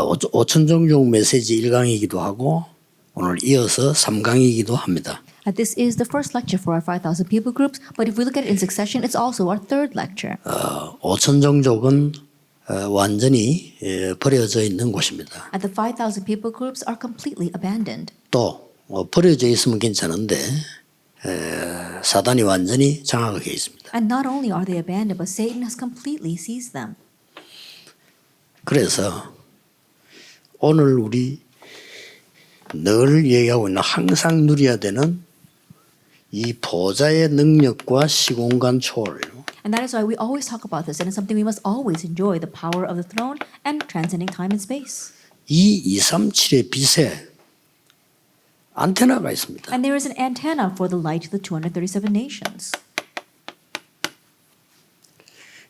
오천종족 메시지 1강이기도 하고 오늘 이어서 3강이기도 합니다. This is the first lecture for our 5,000 people groups, but if we look at it in succession, it's also our third lecture. 오천종족은 완전히 버려져 있는 곳입니다. The 5,000 people groups are completely abandoned. 또 버려져 있으면 괜찮은데 사단이 완전히 장악해 있습니다. And not only are they abandoned, but Satan has completely seized them. 그래서 오늘 우리 늘 얘기하고 있는 항상 누려야 되는 이 보좌의 능력과 시공간 초월. And that is why we always talk about this, and it's something we must always enjoy, the power of the throne and transcending time and space. 이 237의 빛에 안테나가 있습니다. And there is an antenna for the light to the 237 nations.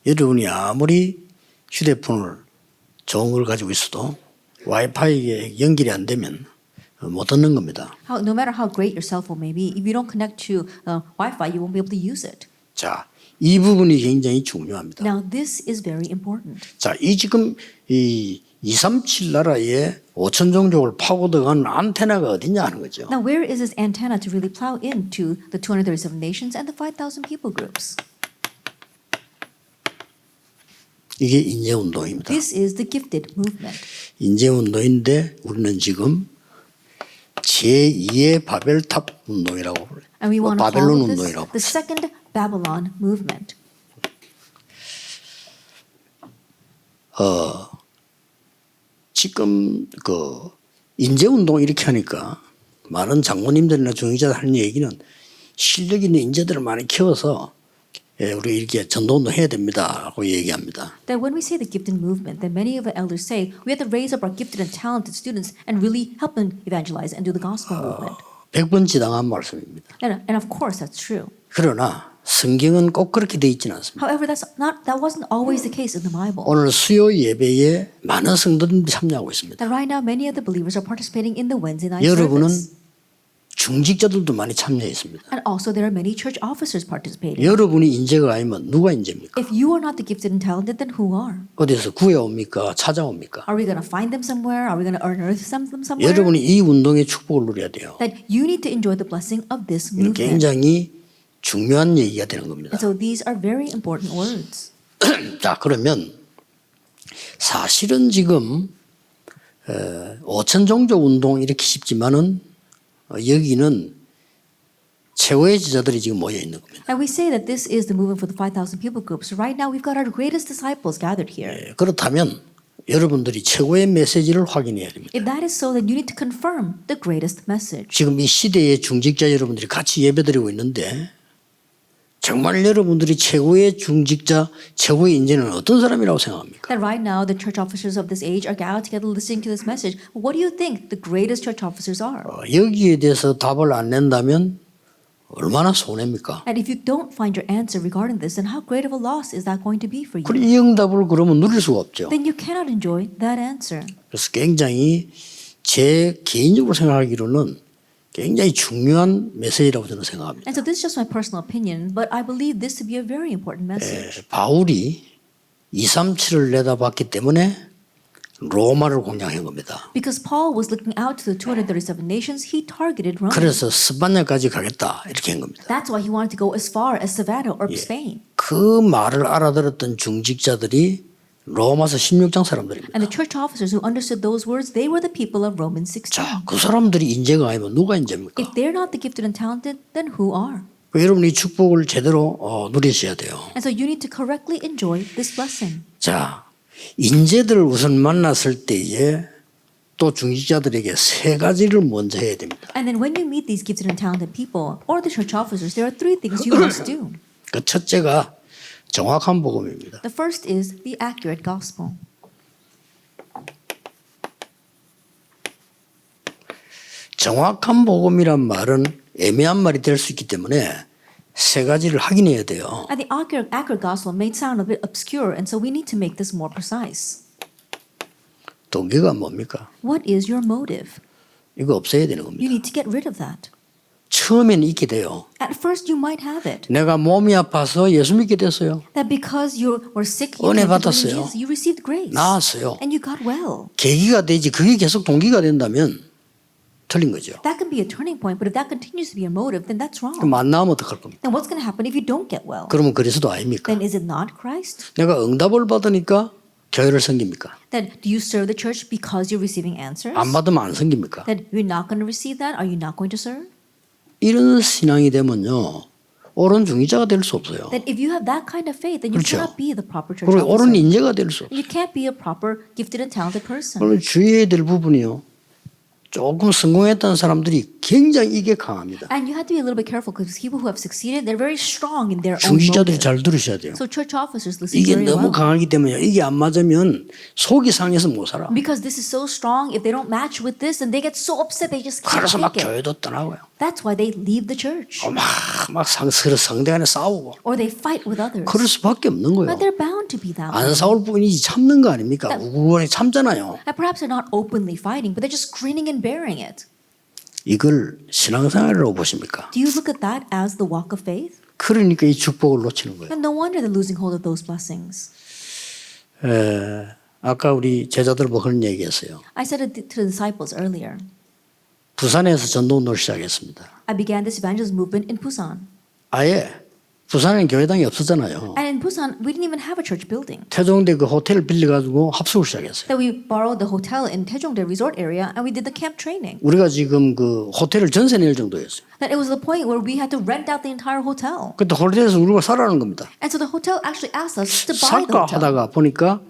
여러분이 아무리 휴대폰을 좋은 걸 가지고 있어도 와이파이에 연결이 안 되면 못 듣는 겁니다. No matter how great your cell phone may be, if you don't connect to Wi-Fi, you won't be able to use it. 자, 이 부분이 굉장히 중요합니다. Now, this is very important. 자, 이 지금 이 237 나라에 5천 종족을 파고 들어간 안테나가 어디냐 하는 거죠. Now, where is this antenna to really plow into the 237 nations and the 5,000 people groups? 이게 인재운동입니다. This is the gifted movement. 인재운동인데 우리는 지금 제2의 바벨탑 운동이라고 불러요. And we want to 바벨론 call this 운동이라고. the second Babylon movement. 지금 그 인재운동 이렇게 하니까 많은 장로님들이나 중직자들 하는 얘기는 실력 있는 인재들을 많이 키워서 우리 이렇게 전도운동 해야 됩니다라고 얘기합니다. That when we say the gifted movement, then many of the elders say we have to raise up our gifted and talented students and really help them evangelize and do the gospel movement. 100번 지당한 말씀입니다. And of course that's true. 그러나 성경은 꼭 그렇게 돼 있지는 않습니다. However, that wasn't always the case in the Bible. 오늘 수요 예배에 많은 성도들이 참여하고 있습니다. That right now many of the believers are participating in the Wednesday night 여러분은 service. 중직자들도 많이 참여했습니다. And also there are many church officers participating. 여러분이 인재가 아니면 누가 인재입니까? If you are not the gifted and talented, then who are? 어디서 구해옵니까? 찾아옵니까? Are we going to find them somewhere? Are we going to unearth them somewhere? 여러분이 이 운동의 축복을 누려야 돼요. That you need to enjoy the blessing of this 이건 movement. 굉장히 중요한 얘기가 되는 겁니다. And so these are very important words. 자, 그러면 사실은 지금 5천 종족 운동 이렇게 쉽지만은 여기는 최고의 지자들이 지금 모여 있는 겁니다. And we say that this is the movement for the 5,000 people groups. Right now we've got our greatest disciples gathered here. 그렇다면 여러분들이 최고의 메시지를 확인해야 됩니다. If that is so, then you need to confirm the greatest message. 지금 이 시대의 중직자 여러분들이 같이 예배드리고 있는데 정말 여러분들이 최고의 중직자, 최고의 인재는 어떤 사람이라고 생각합니까? That right now the church officers of this age are gathered together listening to this message. What do you think the greatest church officers are? 여기에 대해서 답을 안 낸다면 얼마나 손해입니까? And if you don't find your answer regarding this, then how great of a loss is that going to be for you? 그럼 이 응답을 그러면 누릴 수가 없죠. Then you cannot enjoy that answer. 그래서 굉장히 제 개인적으로 생각하기로는 굉장히 중요한 메시지라고 저는 생각합니다. And so this is just my personal opinion, but I believe this to be a very important message. 바울이 237을 내다봤기 때문에 로마를 공략한 겁니다. Because Paul was looking out to the 237 nations, he targeted Rome. 그래서 스바냐까지 가겠다 이렇게 한 겁니다. That's why he wanted to go as far as Savannah or Spain. 그 말을 알아들었던 중직자들이 로마서 16장 사람들입니다. And the church officers who understood those words, they were the people of Romans 16. 자, 그 사람들이 인재가 아니면 누가 인재입니까? If they're not the gifted and talented, then who are? 여러분이 축복을 제대로 누리셔야 돼요. And so you need to correctly enjoy this blessing. 자, 인재들을 우선 만났을 때에 또 중직자들에게 세 가지를 먼저 해야 됩니다. And then when you meet these gifted and talented people or the church officers, there are three things you must do. 그 첫째가 정확한 복음입니다. The first is the accurate gospel. 정확한 복음이란 말은 애매한 말이 될 수 있기 때문에 세 가지를 확인해야 돼요. And the accurate gospel may sound a bit obscure, and so we need to make this more precise. 동기가 뭡니까? What is your motive? 이거 없애야 되는 You 겁니다. need to get rid of that. 처음에는 있게 돼요. At first, you might have it. 내가 몸이 아파서 예수 믿게 됐어요. That because you were sick, you 은혜 came to believe in 받았어요. Jesus, you received grace. 나았어요. And you got well. 계기가 되지 그게 계속 동기가 된다면 틀린 거죠. That can be a turning point, but if that continues to be your motive, then that's wrong. 그럼 안 나오면 어떡할 겁니까? Then what's going to happen if you don't get well? 그러면 그리스도 아닙니까? Then is it not Christ? 내가 응답을 받으니까 교회를 섬깁니까? Then do you serve the church because you're receiving answers? 안 받으면 안 섬깁니까? Then you're not going to receive that? Are you not going to serve? 이런 신앙이 되면요. 옳은 중의자가 될 수 없어요. Then if you have that kind of faith, then you 그렇죠. cannot be the proper church 그리고 옳은 officer. 인재가 될 수 없어요. You can't be a proper gifted and talented person. 그러면 주의해야 될 부분이요. 조금 성공했다는 사람들이 굉장히 이게 강합니다. And you have to be a little bit careful because people who have succeeded, they're very strong in their own 중지자들이 motive. 잘 들으셔야 돼요. So church officers listen 이게 very 너무 well. 강하기 때문에 이게 안 맞으면 속이 상해서 못 살아. Because this is so strong, if they don't match with this, then they get so upset they just can't 그래서 막 take it. 교회도 떠나고요. That's why they leave the church. 막 서로 상대간에 싸우고 Or they fight with others. 그럴 수밖에 없는 거예요. But they're bound to be that way. 안 싸울 뿐이지 참는 거 아닙니까? 우구원에 참잖아요. And perhaps they're not openly fighting, but they're just grinning and bearing it. 이걸 신앙생활이라고 보십니까? Do you look at that as the walk of faith? 그러니까 이 축복을 놓치는 거예요. And no wonder they're losing hold of those blessings. 아까 우리 제자들 보고 그런 얘기했어요. I said it to the disciples earlier. 부산에서 전도운동을 시작했습니다. I began this evangelism movement in Busan. 아예 부산에는 교회당이 없었잖아요. And in Busan, we didn't even have a church building. 태종대 그 호텔을 빌려가지고 합숙을 시작했어요. That we borrowed the hotel in Taejongdae resort area and we did the camp training. 우리가 지금 그 호텔을 전세 낼 정도였어요. That it was the point where we had to rent out the entire hotel. 그때 호텔에서 우리가 살아는 겁니다. And so the hotel actually asked us to buy the 살까 hotel. 하다가 보니까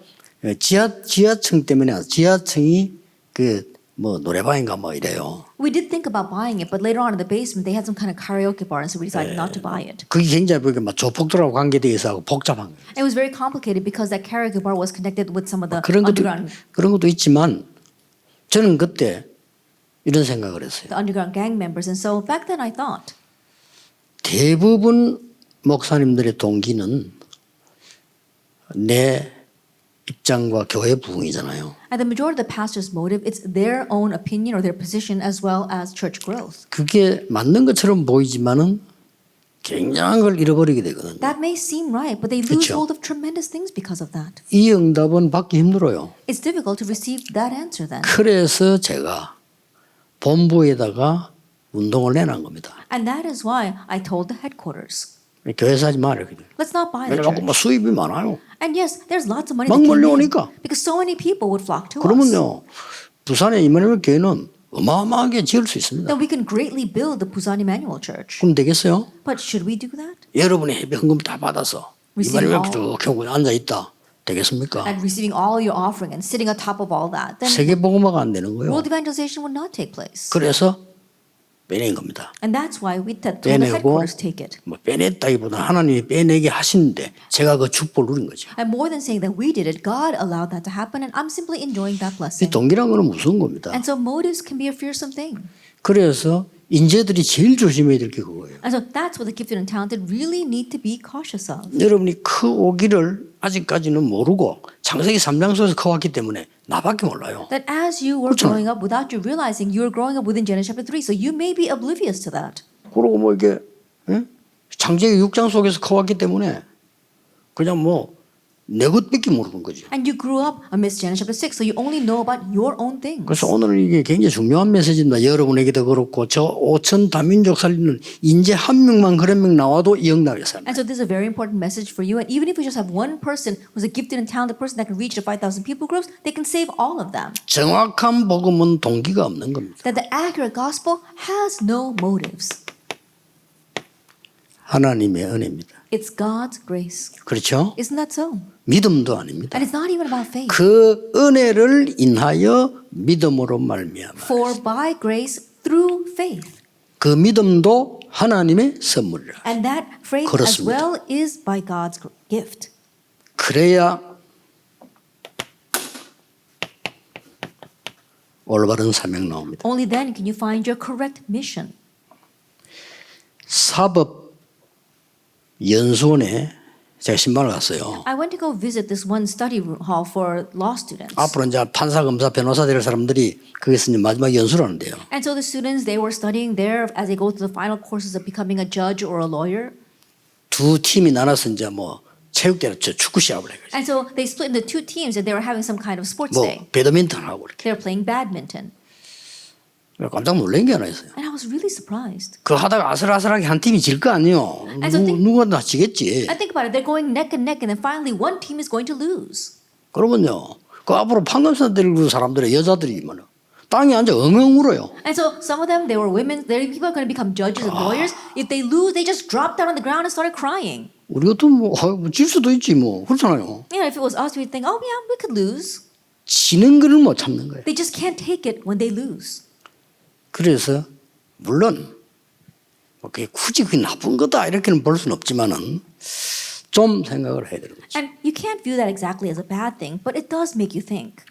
지하층 때문에 지하층이 그 뭐 노래방인가 뭐 이래요. We did think about buying it, but later on in the basement they had some kind of karaoke bar, and so we decided not to buy it. 그게 굉장히 보니까 막 조폭들하고 관계되어 있어 복잡한 거예요. It was very complicated because that karaoke bar was connected with some of the 그런 underground 것도 있지만 저는 그때 이런 생각을 했어요. the underground gang members, and so back then I thought 대부분 목사님들의 동기는 내 입장과 교회 부흥이잖아요. and the majority of the pastors' motive it's their own opinion or their position as well as church growth. 그게 맞는 것처럼 보이지만은 굉장한 걸 잃어버리게 되거든요. That may seem right, but they lose 그렇죠. hold of tremendous things because of that. 이 응답은 받기 힘들어요. It's difficult to receive that answer then. 그래서 제가 본부에다가 운동을 내놓은 겁니다. And that is why I told the headquarters, 교회 사지 말아요. let's not buy the 왜냐면 뭐 church. 수입이 많아요. And yes, there's lots of money 막 that came in 몰려오니까. because so many people would flock to us. 그러면요, 부산의 이마누엘 교회는 어마어마하게 지을 수 있습니다. Then we can greatly build the Busan Emmanuel Church. 그럼 되겠어요? But should we do that? 여러분의 예배 헌금 다 받아서 Receive 이마누엘 all. 쭉 켜고 앉아 있다. 되겠습니까? And receiving all your offering and sitting on top of all that, then 세계 복음화가 안 되는 거예요. world evangelization would not take place. 그래서 빼낸 겁니다. And that's why we told the 빼내고 headquarters take it. 뭐 빼냈다기보다 하나님이 빼내게 하시는데 제가 그 축복을 누린 거죠. And more than saying that we did it, God allowed that to happen, and I'm simply enjoying that 이 blessing. 동기란 거는 무서운 겁니다. And so motives can be a fearsome thing. 그래서 인재들이 제일 조심해야 될 게 그거예요. And so that's what the gifted and talented really need to be cautious of. 여러분이 크오기를 아직까지는 모르고 창세기 3장 속에서 커왔기 때문에 나밖에 몰라요. That as you were 그렇잖아요. growing up without you realizing you were growing up within Genesis chapter 3, so you may be oblivious to that. 그리고 뭐 이게 창세기 6장 속에서 커왔기 때문에 그냥 뭐 내 것밖에 모르는 거죠. And you grew up amidst Genesis chapter 6, so you only know about your own things. 그래서 오늘 이게 굉장히 중요한 메시지입니다. 여러분에게도 그렇고 저 5천 다민족 살리는 인재 한 명만 그런 명 나와도 이 응답이 삽니다. And so this is a very important message for you. And even if we just have one person who's a gifted and talented person that can reach the 5,000 people groups, they can save all of them. 정확한 복음은 동기가 없는 겁니다. That the accurate gospel has no motives. 하나님의 은혜입니다. It's God's grace. 그렇죠? Isn't that so? 믿음도 아닙니다. And it's not even about faith. 그 은혜를 인하여 믿음으로 말미암아 For by grace through faith. 그 믿음도 하나님의 선물이라. And that faith as 그렇습니다. well is by God's gift. 그래야 올바른 사명 나옵니다. Only then can you find your correct mission. 사법 연수원에 제가 신방을 갔어요. I went to go visit this one study hall for law students. 앞으로 이제 판사, 검사, 변호사 될 사람들이 거기서 이제 마지막 연수를 하는데요. And so the students, they were studying there as they go through the final courses of becoming a judge or a lawyer. 두 팀이 나눠서 이제 뭐 체육대회 축구 시합을 해요. And so they split into two teams and they were having some kind of sports 뭐 day. 배드민턴 하고 이렇게. They were playing badminton. 깜짝 놀란 게 하나 있어요. And I was really surprised. 그 하다가 아슬아슬하게 한 팀이 질 거 아니에요. so think- 누가 다 지겠지. I think about it, they're going neck and neck and then finally one team is going to lose. 그러면요. 그 앞으로 판검사 될 사람들의 여자들이 뭐냐. 땅에 앉아 엉엉 울어요. And so some of them, they were women, they people are going to become judges and lawyers. If they lose, they just drop down on the ground and started crying. 우리 같은 뭐질 수도 있지 뭐. 그렇잖아요. You know, if it was us, we'd think, oh yeah, we could lose. 지는 거를 못 참는 거예요. They just can't take it when they lose. 그래서 물론 뭐 그게 굳이 그게 나쁜 거다 이렇게는 볼 수는 없지만은 좀 생각을 해야 되는 거죠. And you can't view that exactly as a bad thing, but it does make you think.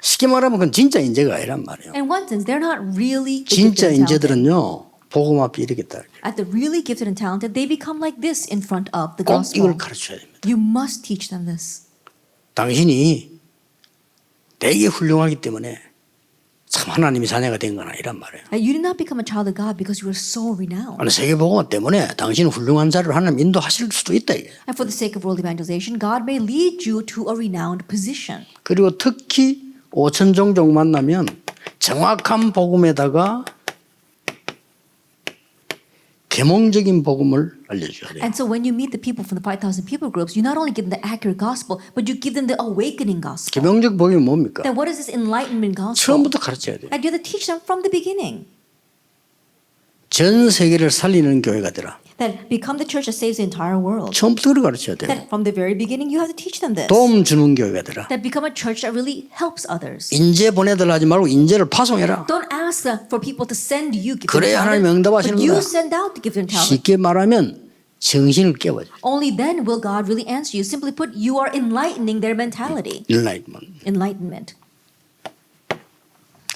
쉽게 말하면 그건 진짜 인재가 아니란 말이에요. In one sense, they're not really the 진짜 gifted and talented. 인재들은요 복음 앞에 이르겠다. At the really gifted and talented, they become like this in front of the 꼭 이걸 gospel. 가르쳐야 됩니다. You must teach them this. 당신이 되게 훌륭하기 때문에 참 하나님이 자녀가 된 건 아니란 말이에요. And you did not become a child of God because you were so renowned. 아니 세계 복음 때문에 당신은 훌륭한 자를 하나님 인도하실 수도 있다 이게. And for the sake of world evangelization, God may lead you to a renowned position. 그리고 특히 5천 종족 만나면 정확한 복음에다가 계몽적인 복음을 알려줘야 돼요. And so when you meet the people from the 5,000 people groups, you not only give them the accurate gospel, but you give them the awakening gospel. 계몽적 복음이 뭡니까? Then what is this enlightenment gospel? 처음부터 가르쳐야 돼요. And you have to teach them from the beginning. 전 세계를 살리는 교회가 되라. That become the church that saves the entire world. 처음부터 그걸 가르쳐야 돼요. That from the very beginning, you have to teach them this. 도움 주는 교회가 되라. That become a church that really helps others. 인재 보내달라 하지 말고 인재를 파송해라. Don't ask for people to send you gifted 그래야 and 하나님이 talented, 응답하시는 but you 거야. send out the gifted and talented. 쉽게 말하면 정신을 깨워줘. Only then will God really answer you. Simply put, you are enlightening their mentality. Enlightenment.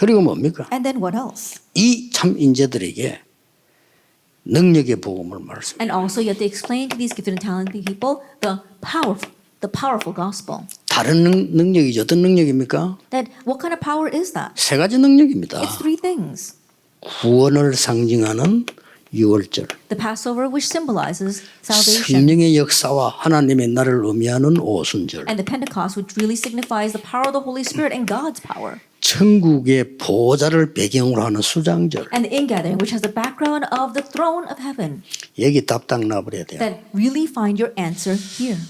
그리고 뭡니까? And then what else? 이 참 인재들에게 능력의 복음을 말씀. And also you have to explain to these gifted and talented people the powerful gospel. 다른 능력이죠. 어떤 능력입니까? That what kind of power is that? 세 가지 능력입니다. It's three things. 구원을 상징하는 유월절, The Passover, which symbolizes salvation, 성령의 역사와 하나님의 나를 의미하는 오순절, and the Pentecost, which really signifies the power of the Holy Spirit and God's power, 천국의 보호자를 배경으로 하는 수장절. and the ingathering, which has the background of the throne of heaven. 여기 답당 나버려야 돼요. That really find your answer here.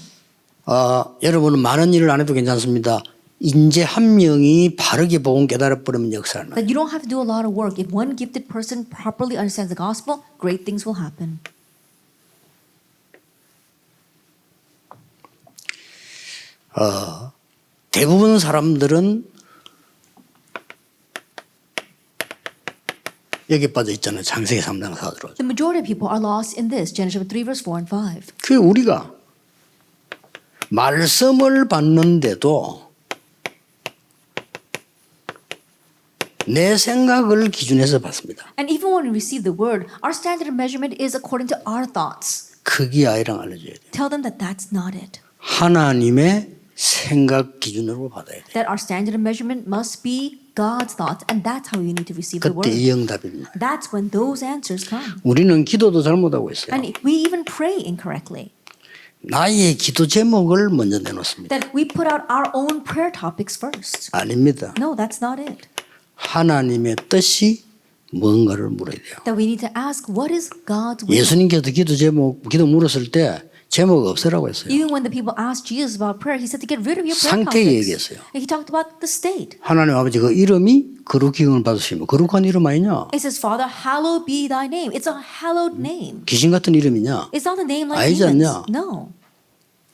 여러분은 많은 일을 안 해도 괜찮습니다. 인재 한 명이 바르게 복음 깨달아버리면 역사를 나. That you don't have to do a lot of work. If one gifted person properly understands the gospel, great things will happen. 대부분 사람들은 여기 빠져 있잖아요. 창세기 3장 4절로. The majority of people are lost in this, Genesis 3, verse 4 and 5. 그 우리가 말씀을 받는데도 내 생각을 기준해서 받습니다. And even when we receive the word, our standard of measurement is according to our thoughts. 그게 아이랑 알려줘야 돼요. Tell them that that's not it. 하나님의 생각 기준으로 받아야 돼요. That our standard of measurement must be God's thoughts, and that's how you need to receive the 그때 word. 이 응답입니다. That's when those answers come. 우리는 기도도 잘못하고 있어요. And we even pray incorrectly. 나의 기도 제목을 먼저 내놓습니다. That we put out our own prayer topics first. 아닙니다. No, that's not it. 하나님의 뜻이 뭔가를 물어야 돼요. That we need to ask, what is God's will? 예수님께서 기도 물었을 때 제목 없애라고 했어요. Even when the people asked Jesus about prayer, he said to get rid of your prayer 상태 topics. 얘기했어요. He talked about the state. 하나님 아버지 그 이름이 거룩히 영을 받으시면 거룩한 이름 아니냐? It says, Father, hallowed be thy name. It's a hallowed name. 귀신 같은 이름이냐? It's not a name like 아니지 demons. 않냐? No.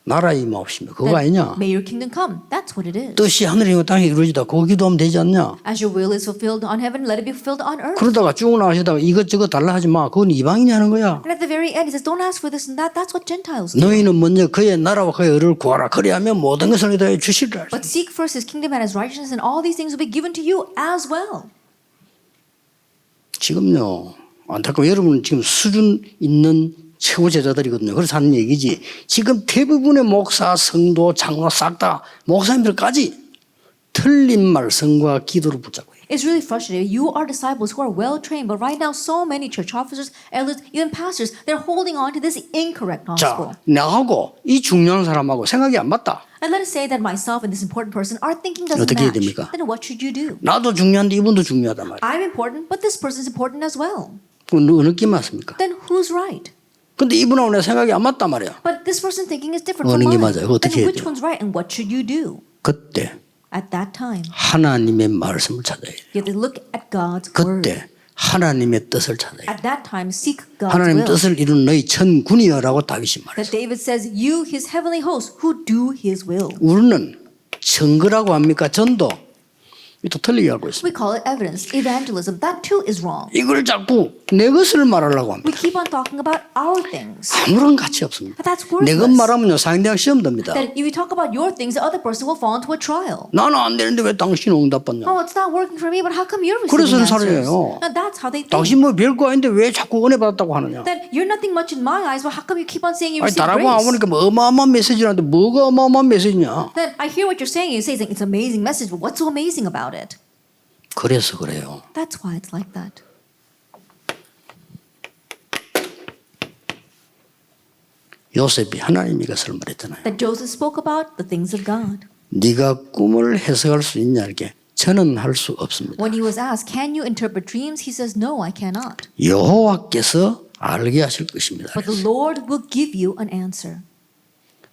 나라 임하옵시며 그거 That, 아니냐? may your kingdom come. That's what it is. 뜻이 하늘이고 땅에 이루어지다 그거 기도하면 되지 않냐? As your will is fulfilled on heaven, let it be fulfilled on earth. 그러다가 쭉 나가시다가 이것저것 달라 하지 마. 그건 이방인이 하는 거야. And at the very end, he says, don't ask for this and that. That's what Gentiles do. 너희는 먼저 그의 나라와 그의 의를 구하라. 그리하면 모든 것을 너희에게 주시리라. But seek first his kingdom and his righteousness, and all these things will be given to you as well. 지금요 안타까워 여러분 지금 수준 있는 최고 제자들이거든요. 그래서 하는 얘기지. 지금 대부분의 목사, 성도, 장로 싹 다 목사님들까지 틀린 말씀과 기도를 붙잡고 있어요. It's really frustrating. You are disciples who are well trained, but right now so many church officers, elders, even pastors, they're holding on to this incorrect gospel. 자, 나하고 이 중요한 사람하고 생각이 안 맞다. And let us say that myself and this important person, our thinking doesn't 어떻게 해야 match. 됩니까? Then what should you do? 나도 중요한데 이분도 중요하단 말이야. I'm important, but this person's important as well. 그럼 어느 게 맞습니까? Then who's right? 근데 이분하고 내 생각이 안 맞단 말이야. But this person's thinking is different 어느 from 게 mine. 맞아요? 어떻게 Then 해야 which 돼요? one's right and what should you do? 그때 At that time, 하나님의 말씀을 찾아야 돼. you have to look at God's word. 그때 하나님의 뜻을 찾아야 돼. At that time, seek God's 하나님 will. 뜻을 이루는 너희 천군이여라고 다윗이 That 말했어. David says, you, his heavenly hosts, who do his will. 우리는 증거라고 합니까? 전도. 또 틀리게 하고 있습니다. We call it evidence, evangelism. That too is wrong. 이걸 자꾸 내 것을 말하려고 We 합니다. keep on talking about our things. 아무런 가치 없습니다. But that's 내 것 worthless. 말하면요 상대학 시험 듭니다. That if you talk about your things, the other person will fall into a trial. 나는 안 되는데 왜 당신 응답 받냐? Oh, it's not working for me, but how come you're 그래서 receiving answers? 살아요. And that's how they think. 당신 뭐 별거 아닌데 왜 자꾸 은혜 받았다고 하느냐? That you're nothing much in my eyes, but how come you keep on saying you 아니 receive 다라고 grace? 아무니까 뭐 어마어마한 메시지라는데 뭐가 어마어마한 메시지냐? That I hear what you're saying. You say it's an amazing message, but what's so amazing about it? 그래서 그래요. That's why it's like that. 요셉이 하나님의 것을 말했잖아요. That Joseph spoke about the things of God. 네가 꿈을 해석할 수 있냐 이렇게 저는 할 수 없습니다. When he was asked, "Can you interpret dreams?" he says, "No, I cannot." 여호와께서 알게 하실 것입니다. But the Lord will give you an answer.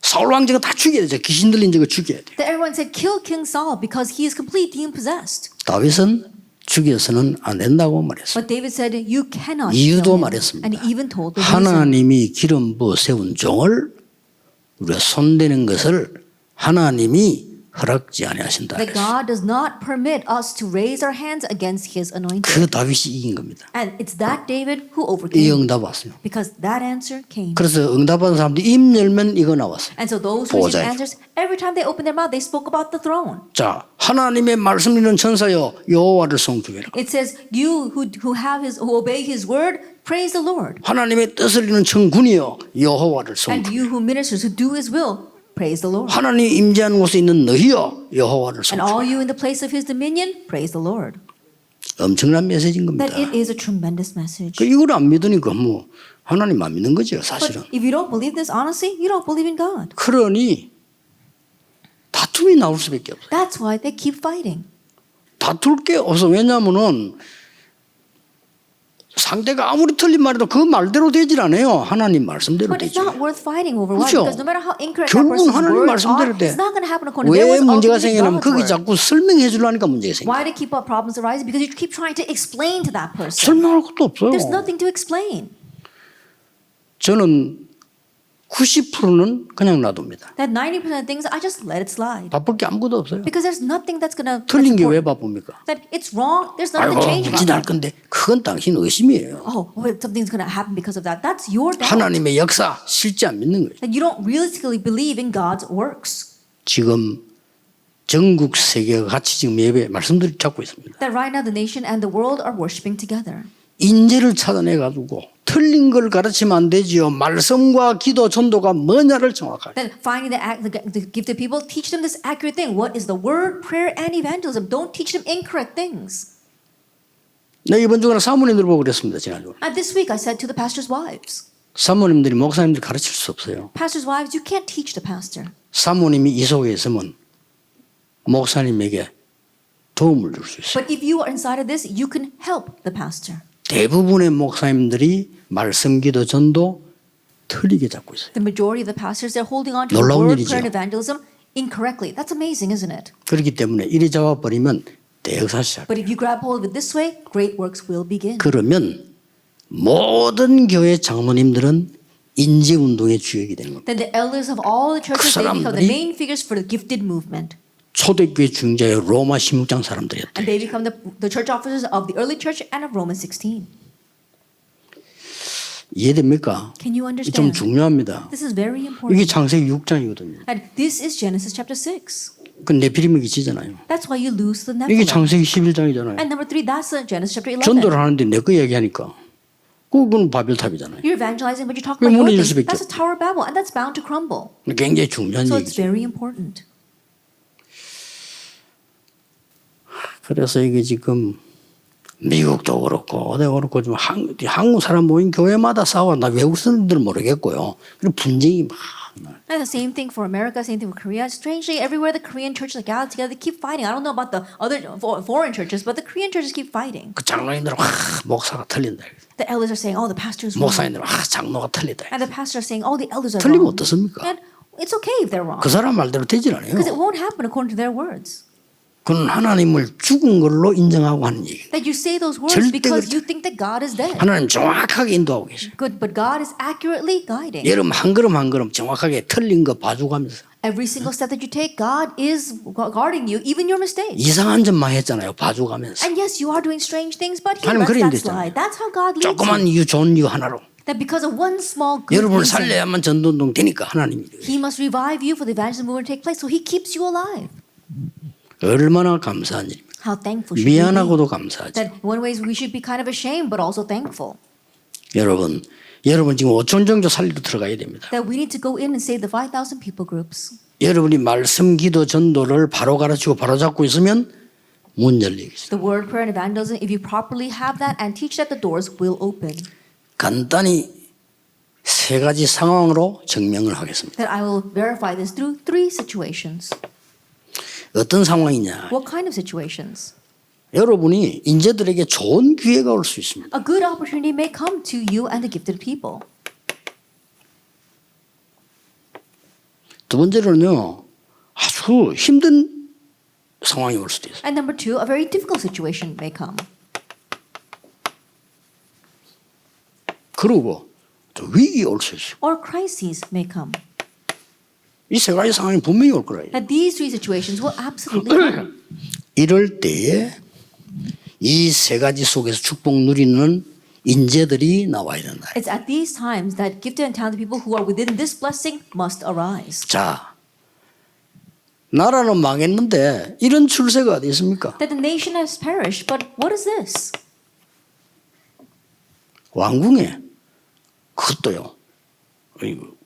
사울 왕제가 다 죽여야 돼. 귀신 들린 저거 죽여야 돼. That everyone said, "Kill King Saul because he is completely demon possessed." 다윗은 죽여서는 안 된다고 말했어요. But David said, "You cannot." 이유도 kill him." 말했습니다. And he even told the reason. 하나님이 기름 부어 세운 종을 우리가 손대는 것을 하나님이 허락지 아니하신다. That God does not permit us to raise our hands against His anointed. 그 다윗이 이긴 겁니다. And it's that David who 이 overcame. 응답 왔어요. Because that answer came. 그래서 응답받은 사람들이 입 열면 이거 나왔어요. And so those who received 보호자예요. answers, every time they opened their mouth, they spoke about the throne. 자, 하나님의 말씀 읽는 천사여 여호와를 송축해라. It says, "You who obey His word, praise the Lord." 하나님의 뜻을 읽는 천군이여 여호와를 And 송축해라. you who ministers who do His will, praise the Lord. 하나님 임재하는 곳에 있는 너희여 여호와를 And all 송축해라. you in the place of His dominion, praise the Lord. 엄청난 메시지인 겁니다. That it is a tremendous message. 그 이걸 안 믿으니까 뭐 하나님 안 믿는 거죠 But 사실은. if you don't believe this, honestly, you don't believe in God. 그러니 다툼이 나올 수밖에 없어요. That's why they keep fighting. 다툴 게 없어. 왜냐하면은 상대가 아무리 틀린 말해도 그 말대로 되질 않아요. 하나님 말씀대로 But it's 되죠. not worth fighting over. Why? 그렇죠. Because no matter how incorrect that 결국은 person's 하나님 words 말씀대로 are, 돼. it's not going to happen according to their 왜 words. 문제가 Ultimately, 생기냐면 God's 거기 word. 자꾸 설명해 주려니까 문제가 생겨. Why do keep up problems arising? Because you keep trying to explain to that person. 설명할 것도 없어요. There's nothing to explain. 저는 90%는 그냥 놔둡니다. That 90% of things, I just let it slide. 바쁠 게 아무것도 없어요. Because there's nothing that's going to. 틀린 게 왜 바쁩니까? That it's wrong. There's nothing 아이고 to change 문제 about 날 that. 건데 그건 당신 의심이에요. Oh, well, something's going to happen because of that. That's your doubt. 하나님의 역사 실제 안 믿는 거예요. That you don't realistically believe in God's works. 지금 전국 세계가 같이 지금 예배 말씀드리 잡고 있습니다. That right now the nation and the world are worshiping together. 인재를 찾아내 가지고 틀린 걸 가르치면 안 되지요. 말씀과 기도 전도가 뭐냐를 정확하게. Then finding the gifted people, teach them this accurate thing. What is the word, prayer, and evangelism? Don't teach them incorrect things. 네, 이번 주간에 사모님들 보고 그랬습니다. 지난주. And this week I said to the pastor's wives, 사모님들이 목사님들 가르칠 수 없어요. pastor's wives, you can't teach the pastor. 사모님이 이 속에 있으면 목사님에게 도움을 줄 수 있어요. But if you are inside of this, you can help the pastor. 대부분의 목사님들이 말씀, 기도, 전도 틀리게 잡고 있어요. The majority of the pastors, they're holding on to the 놀라운 word, 일이죠. prayer, and evangelism incorrectly. That's amazing, isn't it? 그렇기 때문에 이리 잡아버리면 대역사 시작. But if you grab hold of it this way, great works will begin. 그러면 모든 교회 장로님들은 인재운동의 주역이 되는 겁니다. Then the elders of all the churches, they become the 사람들이 main figures for the gifted movement. 초대교회 중자의 로마 16장 사람들이었대요. And they become the church officers of the early church and of Romans 16. 이해됩니까? Can you 이게 좀 understand? 중요합니다. This is very 이게 important. 창세기 6장이거든요. And this is Genesis chapter 6. 그 네피림이 지잖아요. That's why you lose the 이게 Nephilim. 창세기 11장이잖아요. And number 3, that's Genesis chapter 11. 전도를 하는데 내 거 얘기하니까 그건 바벨탑이잖아요. You're evangelizing, but you talk 그게 about your 무너질 thing. 수밖에 That's a Tower of Babel, and that's bound to crumble. 굉장히 중요한 So it's 얘기죠. very important. 그래서 이게 지금 미국도 그렇고 어디 그렇고 좀 한국 사람 모인 교회마다 싸워. 나 외국 사람들은 모르겠고요. 그리고 분쟁이 막. And the same thing for America, same thing for Korea. Strangely, everywhere the Korean churches are gathered together, they keep fighting. I don't know about the other foreign churches, but the Korean churches keep fighting. 그 장로님들은 목사가 틀린다. The elders are saying, "Oh, the pastor's wrong," 목사님들은 장로가 틀리다. and the pastors are saying, "Oh, the elders are 틀리면 wrong." 어떻습니까? And it's okay if they're wrong, 그 사람 말대로 되질 않아요. because it won't happen according to their words. 그건 하나님을 죽은 걸로 인정하고 하는 얘기. That you say those words 절대 because 그렇지 you think that God is dead. 하나님 정확하게 인도하고 계셔. Good, but God is accurately guiding. 여러분 한 걸음 한 걸음 정확하게 틀린 거 봐주가면서 Every single step that you take, God is guarding you, even your mistakes. 이상한 점만 했잖아요. 봐주가면서. And yes, you are doing strange things, but He 하나님 lets 그래 that 인도했잖아요. slide. That's how God leads 조그만 you. 이유 좋은 이유 하나로 That because of one small good 여러분을 reason, 살려야만 전도운동 되니까 하나님이 He must revive you for the evangelism movement to take place, so He keeps you alive. 얼마나 감사한 일입니까? How thankful should we be? 미안하고도 감사하죠. That in one ways we should be kind of ashamed, but also thankful. 여러분 지금 5천 정도 살리러 들어가야 됩니다. That we need to go in and save the 5,000 people groups. 여러분이 말씀, 기도, 전도를 바로 가르치고 바로 잡고 있으면 문 열리겠어요. The word, prayer, and evangelism, if you properly have that and teach that, the doors will open. 간단히 세 가지 상황으로 증명을 하겠습니다. That I will verify this through 3 situations. 어떤 상황이냐? What kind of situations? 여러분이 인재들에게 좋은 기회가 올 수 있습니다. A good opportunity may come to you and the gifted people. 두 번째로는요, 아주 힘든 상황이 올 수도 있어요. And number 2, a very difficult situation may come. 그리고 또 위기가 올 수 있어요. Or crises may come. 이 세 가지 상황이 분명히 올 거예요. That these 3 situations will absolutely come. 이럴 때에 이 세 가지 속에서 축복 누리는 인재들이 나와야 된다. It's at these times that gifted and talented people who are within this blessing must arise. 자, 나라는 망했는데 이런 출세가 어디 있습니까? That the nation has perished, but what is this? 왕궁에 그것도요.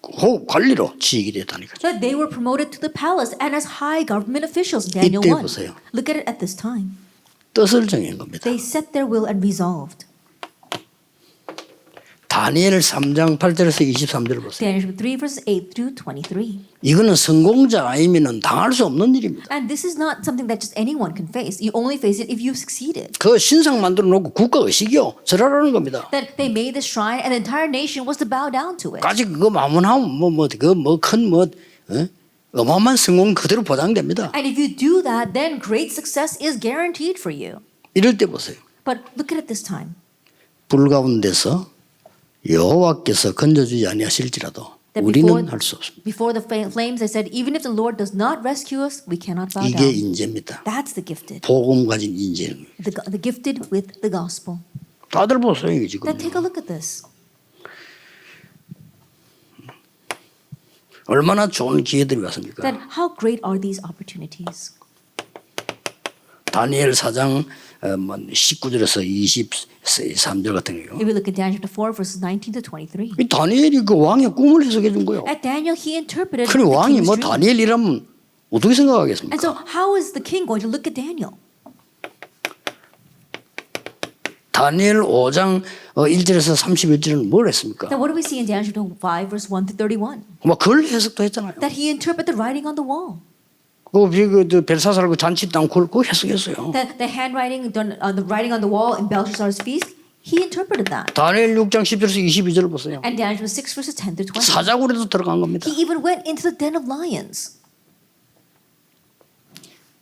그 관리로 지휘이 됐다니까. That they were promoted to the palace and as high government officials. Daniel 이때 1. 보세요. Look at it at this time. 뜻을 정한 겁니다. They set their will and resolved. 다니엘 3장 8절에서 23절을 보세요. Daniel 3 verses 8 through 23. 이거는 성공자 아니면은 당할 수 없는 일입니다. And this is not something that just anyone can face. You only face it if you've succeeded. 그 신상 만들어 놓고 국가 의식이요. 절하라는 겁니다. That they made this shrine and the entire nation was to bow down to it. 까지 그거 마문하면 어마어마한 성공 그대로 보장됩니다. And if you do that, then great success is guaranteed for you. 이럴 때 보세요. But look at it this time. 불 가운데서 여호와께서 건져주지 아니하실지라도 That 우리는 할 수 없습니다. before the flames, they said, even if the Lord does not rescue us, we cannot bow 이게 down. 인재입니다. That's the gifted. 복음 가진 인재는 The gifted with the gospel. 다들 보세요 이게 지금. Now take a look at this. 얼마나 좋은 기회들이 왔습니까? That how great are these opportunities? 다니엘 4장 19절에서 23절 같은 경우. If we look at Daniel chapter 4 verses 19 to 23. 이 다니엘이 그 왕의 꿈을 해석해 준 거예요. At Daniel, he interpreted 그래 the 왕이 king's 뭐 dream. 다니엘이라면 어떻게 생각하겠습니까? And so how is the king going to look at Daniel? 다니엘 5장 1절에서 31절은 뭘 했습니까? Then what do we see in Daniel chapter 5 verse 1 to 31? 뭐 그걸 해석도 했잖아요. That he interpreted the writing on the wall. 그 벨사살 그 잔치 땅 그걸 해석했어요. That the handwriting done the writing on the wall in Belshazzar's feast, he interpreted that. 다니엘 6장 10절에서 22절을 보세요. And Daniel chapter 6 verses 10 through 20. 사자굴에도 들어간 겁니다. He even went into the den of lions.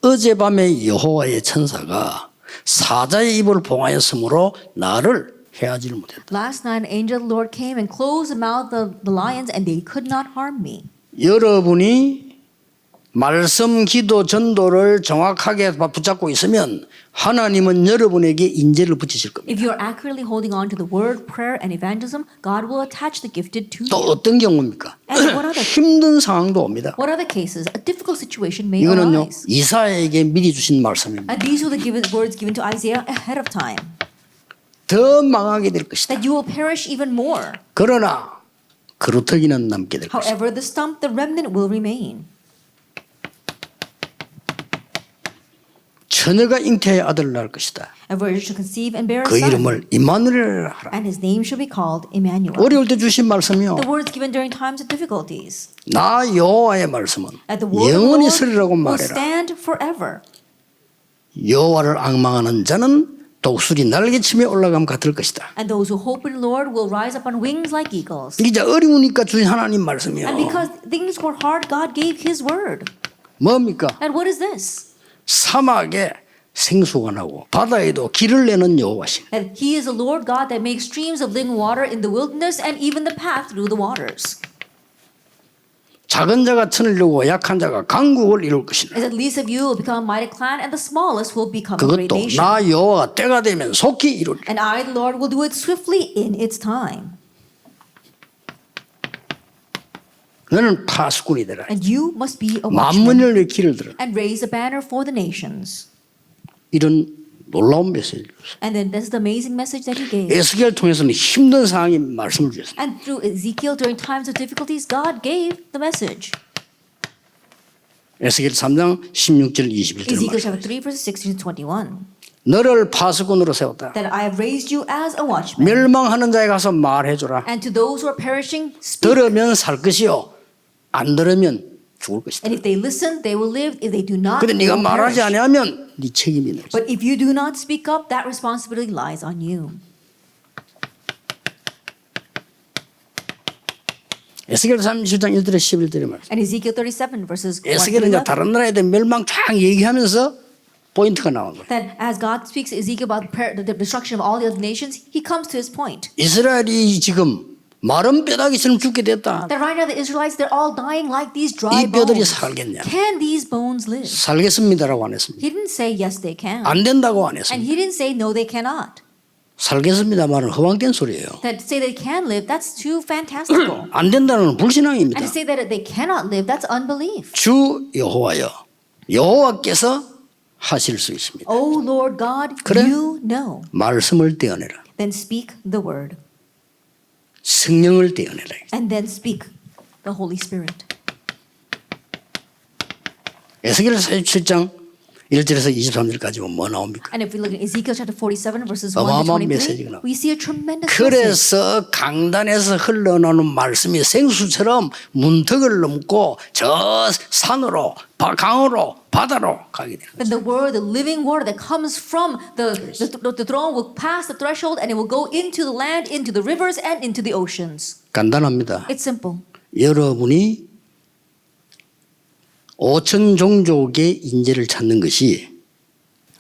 어젯밤에 여호와의 천사가 사자의 입을 봉하였으므로 나를 해하지를 못했다. Last night an angel of the Lord came and closed the mouth of the lions and they could not harm me. 여러분이 말씀, 기도, 전도를 정확하게 붙잡고 있으면 하나님은 여러분에게 인재를 붙이실 겁니다. If you're accurately holding on to the word, prayer, and evangelism, God will attach the gifted to 또 you. 어떤 경우입니까? And what other 힘든 상황도 옵니다. what other cases? A difficult situation may 이거는요 arise. 이사야에게 미리 주신 말씀입니다. And these were the words given to Isaiah ahead of time. 더 망하게 될 것이다. that you will perish even more. 그러나 그루터기는 남게 될 것이다. However, the stump, the remnant will remain. 처녀가 잉태하여 아들을 낳을 것이다. A virgin shall conceive and bear a 그 son, 이름을 임마누엘이라 하라. and his name shall be called Emmanuel. 어려울 때 주신 말씀이요. The words given during times of difficulties. 나 여호와의 말씀은 That the word of the 영원히 Lord 서리라고 will 말해라. stand forever. 여호와를 앙망하는 자는 독수리 날개치며 올라감 같을 것이다. And those who hope in the Lord will rise up on wings like eagles. 이제 어려우니까 주신 하나님 말씀이요. And because things were hard, God gave His word. 뭡니까? And what is this? 사막에 생수가 나고 바다에도 길을 내는 여호와신. That He is the Lord God that makes streams of living water in the wilderness and even the path through the waters. 작은 자가 천을 이루고 약한 자가 강국을 이룰 것이다. As the least of you will become a mighty clan, and the smallest will become a great 그것도 nation. 나 여호와가 때가 되면 속히 이루리라. And I, the Lord, will do it swiftly in its time. 너는 파수꾼이 되라. And you must be a watchman 만문을 위해 길을 들어. and raise a banner for the nations. 이런 놀라운 메시지를 줬어요. And then this is the amazing message that He gave. 에스겔 통해서는 힘든 상황이 말씀을 주셨어요. And through Ezekiel, during times of difficulties, God gave the message. 에스겔 3장 16절 21절 Ezekiel 말씀. chapter 3, verses 16 to 21. 너를 파수꾼으로 세웠다. That I have raised you as a watchman. 멸망하는 자에 가서 말해줘라. And to those who are perishing, speak. 들으면 살 것이요 안 들으면 죽을 것이다. And if they listen, they will live. If they do not, 근데 they 네가 will 말하지 perish. 아니하면 네 책임이 있는 But if you do not speak up, that responsibility lies on you. 에스겔 37장 1절에 11절에 말씀. And Ezekiel 37 verses 1 to 에스겔은 이제 11. 다른 나라에 대한 멸망 쫙 얘기하면서 포인트가 나온 거예요. That as God speaks to Ezekiel about the destruction of all the other nations, He comes to His point. 이스라엘이 지금 마른 뼈다귀처럼 죽게 됐다. That right now the Israelites, they're all dying like these dry 이 뼈들이 bones. 살겠냐? Can these bones live? 살겠습니다라고 안 했습니다. He didn't say yes, they can. 안 된다고 안 And 했습니다. He didn't say no, they cannot. 살겠습니다만은 허황된 소리예요. That to say they can live, that's too fantastical. 안 된다는 건 불신앙입니다. And to say that they cannot live, that's unbelief. 주 여호와여 여호와께서 하실 수 있습니다. Oh Lord God, 그래? you know. 말씀을 떼어내라. Then speak the word. 성령을 떼어내라. And then speak the Holy Spirit. 에스겔 47장 1절에서 23절까지 보면 뭐 나옵니까? And if we look at Ezekiel chapter 47 verses 1 to 어마어마한 23, 메시지가 나와요. we see a tremendous message. 그래서 강단에서 흘러나오는 말씀이 생수처럼 문턱을 넘고 저 산으로 강으로 바다로 가게 되는 거예요. Then the word, the living water that comes from the throne will pass the threshold and it will go into the land, into the rivers, and into the oceans. 간단합니다. It's simple. 여러분이 5천 종족의 인재를 찾는 것이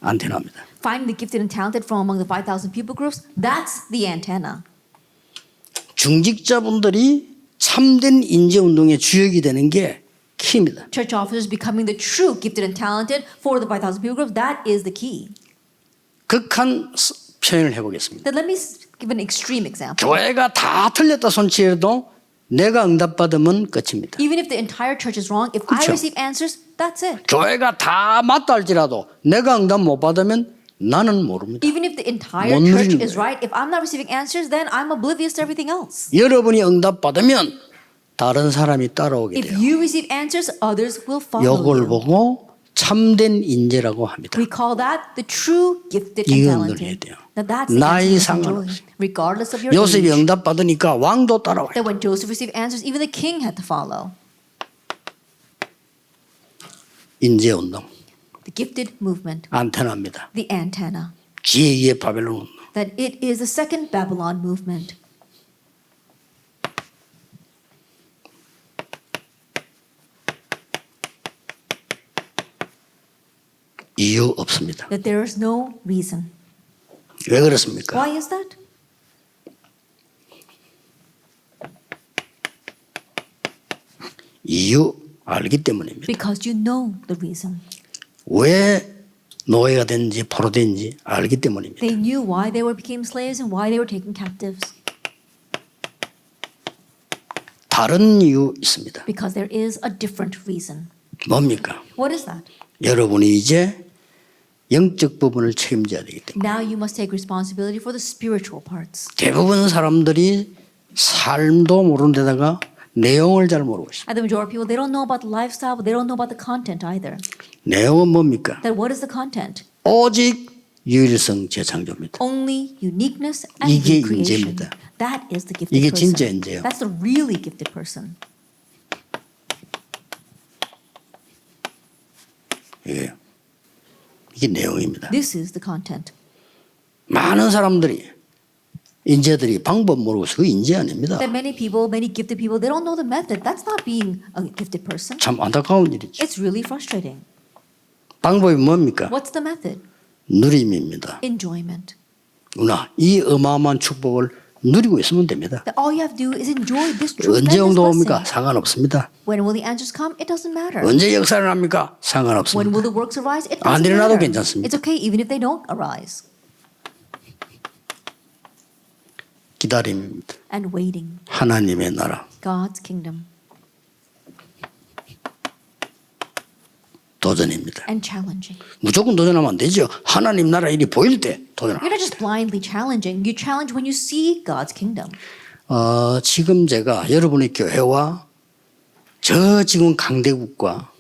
안테나입니다. Finding the gifted and talented from among the 5,000 people groups, that's the antenna. 중직자분들이 참된 인재운동의 주역이 되는 게 키입니다. Church officers becoming the true gifted and talented for the 5,000 people groups, that is the key. 극한 표현을 해보겠습니다. Then let me give an extreme example. 교회가 다 틀렸다 손치해도 내가 응답받으면 끝입니다. Even if the entire church is wrong, if I 그렇죠. receive answers, that's it. 교회가 다 맞다 할지라도 내가 응답 못 받으면 나는 모릅니다. Even if the entire 못 church 누리는 is 거예요. right, if I'm not receiving answers, then I'm oblivious to everything else. 여러분이 응답받으면 다른 사람이 따라오게 If 돼요. you receive answers, others will follow 이걸 you. 보고 참된 인재라고 합니다. We call that the true gifted and 이건 누려야 talented. 돼요. Now that's the 나이 answer you enjoy, 상관없이. regardless of your 요셉이 age. 응답받으니까 왕도 따라와요. That when Joseph received answers, even the king had to follow. 인재운동, The gifted movement, 안테나입니다. the antenna. 제2의 바벨론 운동. That it is the second Babylon movement. 이유 없습니다. That there is no reason. 왜 그렇습니까? Why is that? 이유 알기 때문입니다. Because you know the reason. 왜 노예가 된지 포로된지 알기 때문입니다. They knew why they became slaves and why they were taken captives. 다른 이유 있습니다. Because there is a different reason. 뭡니까? What is that? 여러분이 이제 영적 부분을 책임져야 되기 때문에 Now you must take responsibility for the spiritual parts. 대부분 사람들이 삶도 모르는 데다가 내용을 잘 모르고 있습니다. And the majority of people, they don't know about the lifestyle, but they don't know about the content either. 내용은 뭡니까? Then what is the content? 오직 유일성 재창조입니다. Only uniqueness and 이게 recreation. 인재입니다. That is the gifted 이게 person. 진짜 인재예요. That's the really gifted person. 이게 내용입니다. This is the content. 많은 사람들이 인재들이 방법 모르고서 그 인재 아닙니다. That many people, many gifted people, they don't know the method. That's not being a gifted person. 참 안타까운 일이죠. It's really frustrating. 방법이 뭡니까? What's the method? 누림입니다. Enjoyment. 누나, 이 어마어마한 축복을 누리고 있으면 됩니다. That all you have to do is enjoy this 언제 tremendous 정도 옵니까? blessing. 상관없습니다. When will the answers come? It doesn't matter. 언제 역사를 합니까? When 상관없습니다. will the works arise? It 안 doesn't 일어나도 matter. 괜찮습니다. It's okay even if they don't arise. 기다림입니다. And waiting. 하나님의 나라. God's kingdom. 도전입니다. And challenging. 무조건 도전하면 안 되죠. 하나님 나라 일이 보일 때 도전하면. You're not just blindly challenging. You challenge when you see God's kingdom. 지금 제가 여러분의 교회와 저 지금 강대국과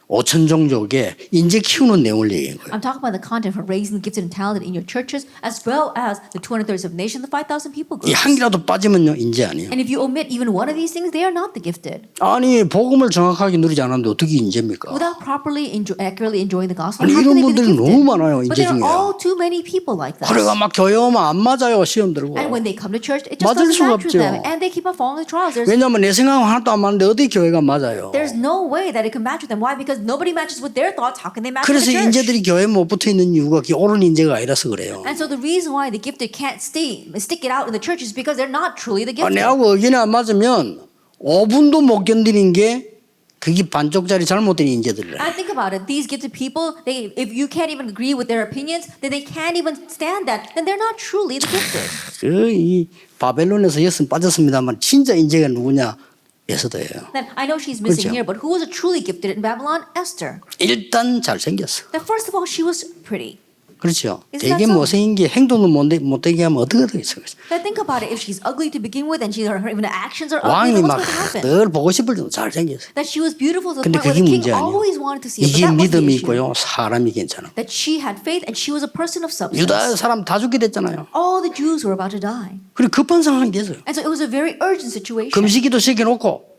5천 종족에 인재 키우는 내용을 얘기한 거예요. I'm talking about the content for raising the gifted and talented in your churches, as well as the 237 nations, the 5,000 people 이 groups. 한 개라도 빠지면요 인재 아니에요. And if you omit even one of these things, they are not the gifted. 아니 복음을 정확하게 누리지 않았는데 어떻게 인재입니까? Without properly accurately enjoying the gospel, 아니, how 이런 can they be the 분들이 gifted? 너무 많아요, But 인재 there are 중에요. all too many people like that. 그래가 막 교회 오면 안 맞아요 시험 들고. And when they come to church, it just 맞을 doesn't 수가 match with 없죠. them. And they keep on falling the trials. 왜냐하면 내 생각은 하나도 안 맞는데 어디 교회가 맞아요. There's no way that it can match with them. Why? Because nobody matches with their thoughts. How can they match with 그래서 the church? 인재들이 교회에 못 붙어 있는 이유가 옳은 인재가 아니라서 그래요. And so the reason why the gifted can't stick it out in the church is because they're not truly the gifted. 내하고 의견이 안 맞으면 5분도 못 견디는 게 그게 반쪽짜리 잘못된 인재들이라. I think about it. These gifted people, if you can't even agree with their opinions, then they can't even stand that. Then they're not truly the gifted. 이 바벨론에서 예수는 빠졌습니다만 진짜 인재가 누구냐? 에스더예요. Then I know she's missing 그렇죠. here, but who was a truly gifted in Babylon? Esther. 일단 잘생겼어. That first of all, she was pretty. 그렇죠. Isn't 되게 that so? 못생긴 게 행동도 못되게 하면 어떻게 되겠어요. Then think about it. If she's ugly to begin with, and her even actions are ugly, 왕이 then 막 what's going to happen? 늘 보고 싶을 정도 잘생겼어. That she was beautiful to the 근데 point where 그게 the king 문제 아니에요. always wanted to see her. 이게 But that was the 믿음이 issue. 있고요. 사람이 괜찮아. That she had faith and she was a person of substance. 유다 사람 다 죽게 됐잖아요. All the Jews were about to die. 그리고 급한 상황이 됐어요. And so it was a very urgent situation. 금식기도 시켜놓고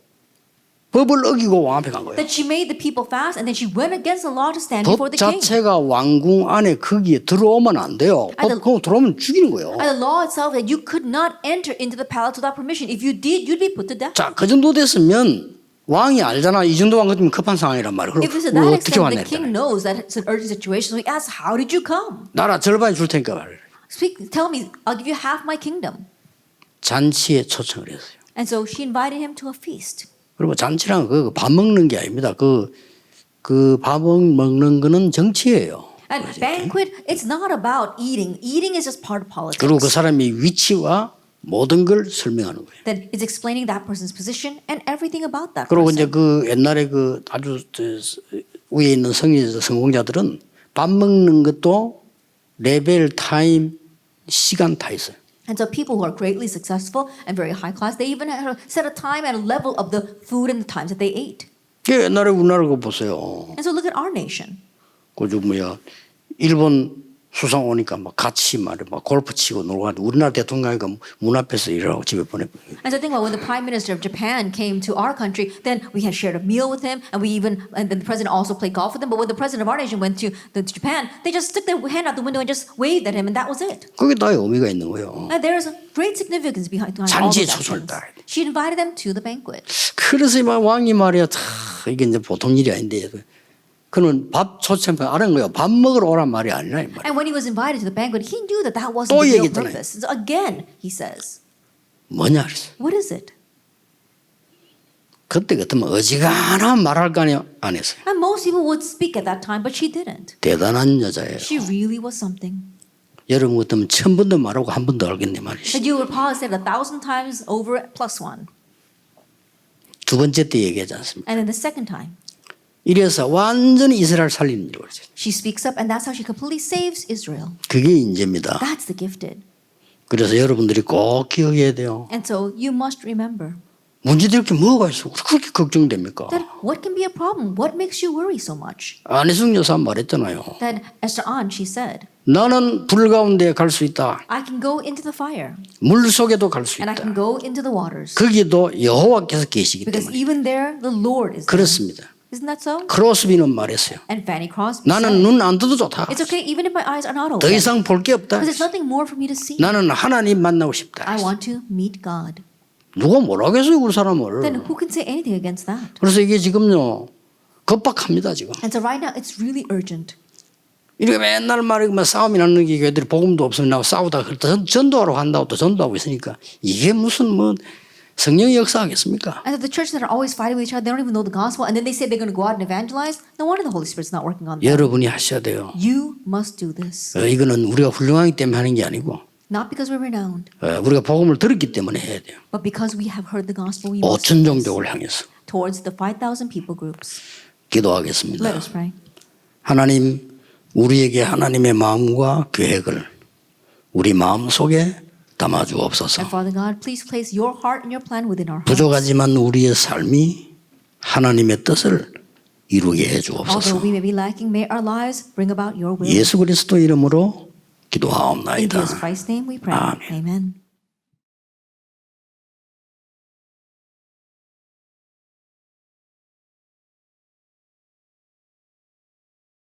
법을 어기고 왕 앞에 간 거예요. That she made the people fast and then she went against the law to stand 법 before the king. 자체가 왕궁 안에 거기에 들어오면 안 돼요. 법 그거 들어오면 죽이는 거예요. And the law itself that you could not enter into the palace without permission. If you did, you'd be put to death. 자, 그 정도 됐으면 왕이 알잖아. 이 정도 왕 같으면 급한 상황이란 말이에요. If it's to 그럼 that 어떻게 extent, 왔냐 the king 했잖아요. knows that it's an urgent situation. So he asks, how did you come? 나라 절반이 줄 테니까 말이에요. Tell me, I'll give you half my kingdom. 잔치에 초청을 했어요. And so she invited him to a feast. 그리고 잔치랑 그 밥 먹는 게 아닙니다. 그 밥 먹는 거는 정치예요. And banquet, it's not about eating. Eating is just part of politics. 그리고 그 사람의 위치와 모든 걸 설명하는 거예요. That it's explaining that person's position and everything about that 그리고 person. 이제 그 옛날에 그 아주 위에 있는 성공자들은 밥 먹는 것도 레벨, 타임, 시간 다 있어요. And so people who are greatly successful and very high class, they even set a time and a level of the food and the times that they ate. 그 옛날에 우리나라 거 보세요. And so look at our nation. 그저 일본 수상 오니까 막 같이 막 골프 치고 놀고 하는데 우리나라 대통령이 문 앞에서 일하고 집에 보내버려요. And so think about when the Prime Minister of Japan came to our country, then we had shared a meal with him, and then the president also played golf with him. But when the president of our nation went to Japan, they just stuck their hand out the window and just waved at him, and that was it. 그게 다 의미가 있는 거예요. And there's a great significance behind all 잔치에 those 초청을 actions. 다 해야 돼. She invited them to the banquet. 그래서 막 왕이 말이야, 이게 이제 보통 일이 아닌데, 그는 밥 초청 아는 거예요. 밥 먹으러 오란 말이 아니라 이 말이야. And when he was invited to the banquet, he knew that that wasn't 또 the real 얘기했잖아요. purpose. So again, he says, 뭐냐 그랬어. what is it? 그때 같으면 어지간한 말할 거 아니야 안 했어요. And most people would speak at that time, but she didn't. 대단한 여자예요. She really was something. 여러분 같으면 1000번도 말하고 한 번도 알겠네 말이지. That you would probably say it 1,000 times over plus one. 두 번째 때 얘기하지 않습니까? And then the second time. 이래서 완전히 이스라엘 살리는 일을 했어요. She speaks up, and that's how she completely saves Israel. 그게 인재입니다. That's the gifted. 그래서 여러분들이 꼭 기억해야 돼요. And so you must remember 문제될 게 뭐가 있어? 그렇게 걱정됩니까? that what can be a problem? What makes you worry so much? 안희숙 여사 말했잖아요. That Esther An, she said, 나는 불 가운데 갈 수 있다. I can go into the fire 물 속에도 갈 수 and I 있다. can go into the waters. 거기도 여호와께서 계시기 Because 때문에. even there, the Lord is there. 그렇습니다. Isn't that so? 크로스비는 말했어요. And Fanny Crosby 나는 said, 눈 안 떠도 좋다. it's okay even if my eyes are not 더 open. 이상 볼 게 없다. Because there's nothing more for me to see. 나는 하나님 만나고 싶다. I want to meet God. 누가 뭐라 하겠어요, 그 사람을. Then who can say anything against that? 그래서 이게 지금요 급박합니다 지금. And so right now, it's really urgent. 이렇게 맨날 말이면 싸움이 나는 게 애들이 복음도 없으면 나고 싸우다가 전도하러 간다고 또 전도하고 있으니까 이게 무슨 뭐 성령의 역사하겠습니까? And the churches that are always fighting with each other, they don't even know the gospel, and then they say they're going to go out and evangelize. No wonder the Holy Spirit's not working on them. 여러분이 하셔야 돼요. You must do this. 이거는 우리가 훌륭하기 때문에 하는 게 아니고 Not because we're renowned, 우리가 복음을 들었기 때문에 해야 돼요. but because we have heard the gospel, we must 5천 do this 종족을 향해서 towards the 5,000 people groups. 기도하겠습니다. Let us pray. 하나님, 우리에게 하나님의 마음과 계획을 우리 마음 속에 담아 주옵소서. And Father God, please place your heart and your plan within our hearts. 부족하지만 우리의 삶이 하나님의 뜻을 이루게 해 Although 주옵소서. we may be lacking, may our lives bring about your will. 예수 그리스도 이름으로 In 기도하옵나이다. Jesus Christ's name we pray. 아멘. Amen.